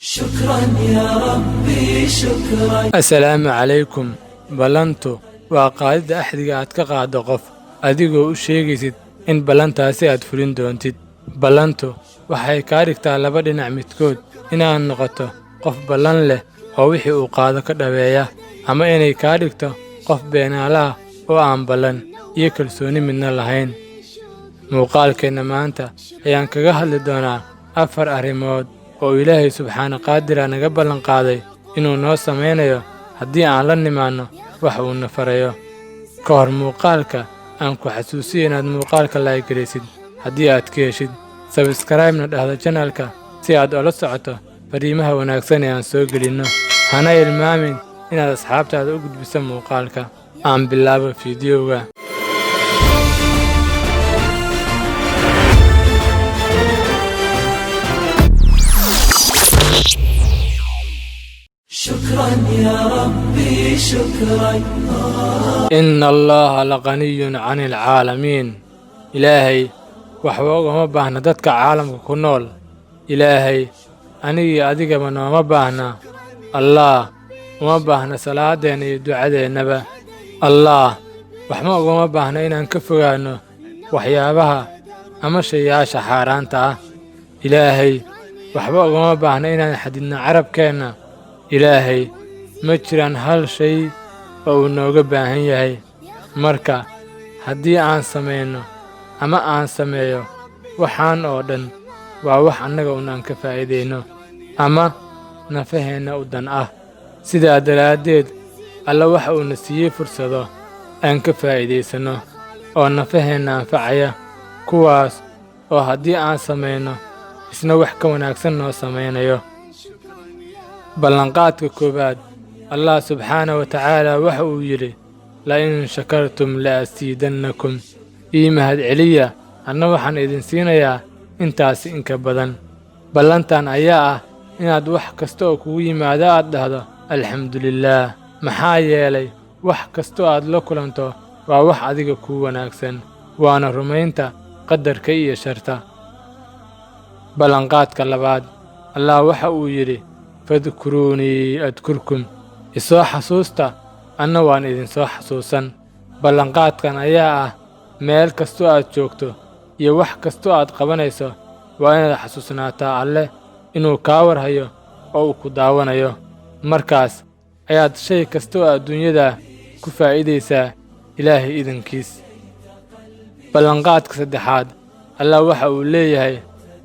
شكرا يا ربي شكرا. السلام عليكم. ballantu waa qaadida axdiga aad ka qaaddo qof adigoo u sheegaysid in ballantaasi aad fulin doontid. ballantu waxay kaa dhigtaa laba dhinac midkood inaad noqoto qof ballan leh oo wixii uu qaado ka dhaweeya, ama inay kaa dhigto qof beenaalaha oo aan ballan iyo kalsooni midna lahayn. muuqaalkeenna maanta ayaan kaga hadli doonaa 4 arrimood oo Ilaahay subxaana qaadira naga ballan qaaday inuu noo samaynayo haddii aan la nimaanno wax uu na farayo. ka hor muuqaalka aan ku xasuusiyo inaad muuqaalka like garaysid, haddii aad ka heshid subscribe-na dhahda channelka si aad ula socoto fariimaha wanaagsan ee aan soo gelinno. hana ilmaamin inaad asxaabtaada u gudbiso muuqaalka. aan bilaabo fiidiyowga. شكرا يا ربي شكرا. إن الله لغني عن العالمين. إلهي وحوغ ما باهنا دادك عالم كنول. إلهي أني أديك من ما باهنا الله وما باهنا صلاة ديني دعاء النبا الله وحموغ ما باهنا إن نكفغانو وحيابها أما شياشا حارانتا. إلهي وحوغ ما باهنا إن حدنا عرب كينا. ilaahay ma jiraan hal shay oo uu nooga baahan yahay. marka haddii aan samayno ama aan sameeyo waxaan oo dhan waa wax annaga unaan ka faa'iidayno ama nafaheenna u dan ah. sidaa daraaddeed alla waxa uuna siiyey fursado aan ka faa'iidaysanno oo nafaheenna anfacaya, kuwaas oo haddii aan samayno isna wax ka wanaagsan noo samaynayo. ballanqaadka koowaad allah subxaana wa tacaala waxa uu yidhi la-in shakartum la asiidannakum. ii mahadceliya, anna waxaan idin siinayaa intaasi inka badan. ballantan ayaa ah inaad wax kasta oo kugu yimaado aad dhahdo alxamdulilaah, maxaa yeelay wax kastoo aad la kulanto waa wax adiga kuu wanaagsan, waana rumaynta qadarka iyo sharta. ballanqaadka labaad allah waxa uu yidhi fadkuruunii adkurkum. isoo xasuusta, anna waan idinsoo xasuusan. ballanqaadkan ayaa ah meel kastoo aad joogto iyo wax kastoo aad qabanayso waa inaad xasuusnaataa alleh inuu kaa warhayo oo uu ku daawanayo. markaas ayaad shay kastoo adduunyada ku faa'iidaysaa ilaahay idankiis. ballanqaadka saddexaad allah waxa uu leeyahay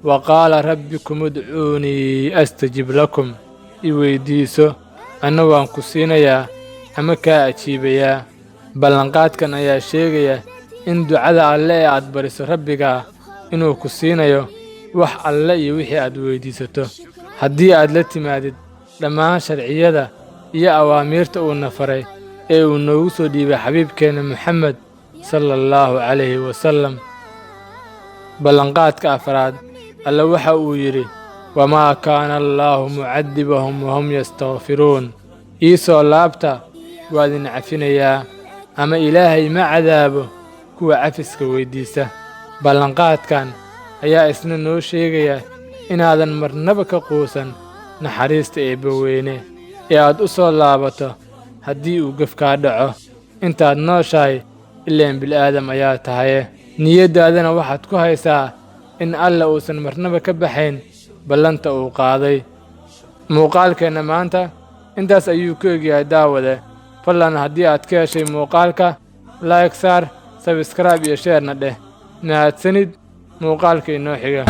wa qaala rabbikum udcuunii astajib lakum. i weyddiiso, anna waan ku siinayaa ama kaa ajiibayaa. ballanqaadkan ayaa sheegaya in ducada alle ee aad bariso rabbigaa inuu ku siinayo wax alle iyo wixii aad weyddiisato haddii aad la timaadid dhammaan sharciyada iyo awaamiirta uuna faray ee uu noogu soo dhiibay xabiibkeenna moxamed sala allaahu calayhi wasallam. ballanqaadka afraad alle waxa uu yidhi wamaa kaana allaahu mucadibahum wahum yastakfiruun. ii soo laabta, waa idin cafinayaa, ama ilaahay ma cadaabo kuwa cafiska weyddiisa. ballanqaadkan ayaa isna noo sheegaya inaadan marnaba ka quusan naxariista eebbaweyne ee aad u soo laabato haddii uu gef kaa dhaco. intaad nooshahay ileen bil'aadam ayaa tahaye, niyaddaadana waxaad ku haysaa in alla uusan marnaba ka baxayn ballanta uu qaaday. muuqaalkeenna maanta intaas ayuu ku egyahay daawade. fadlan haddii aad ka heshay muuqaalka like saar, subscribe iyo sheerna dheh. mahadsanid. muuqaalka inoo xiga.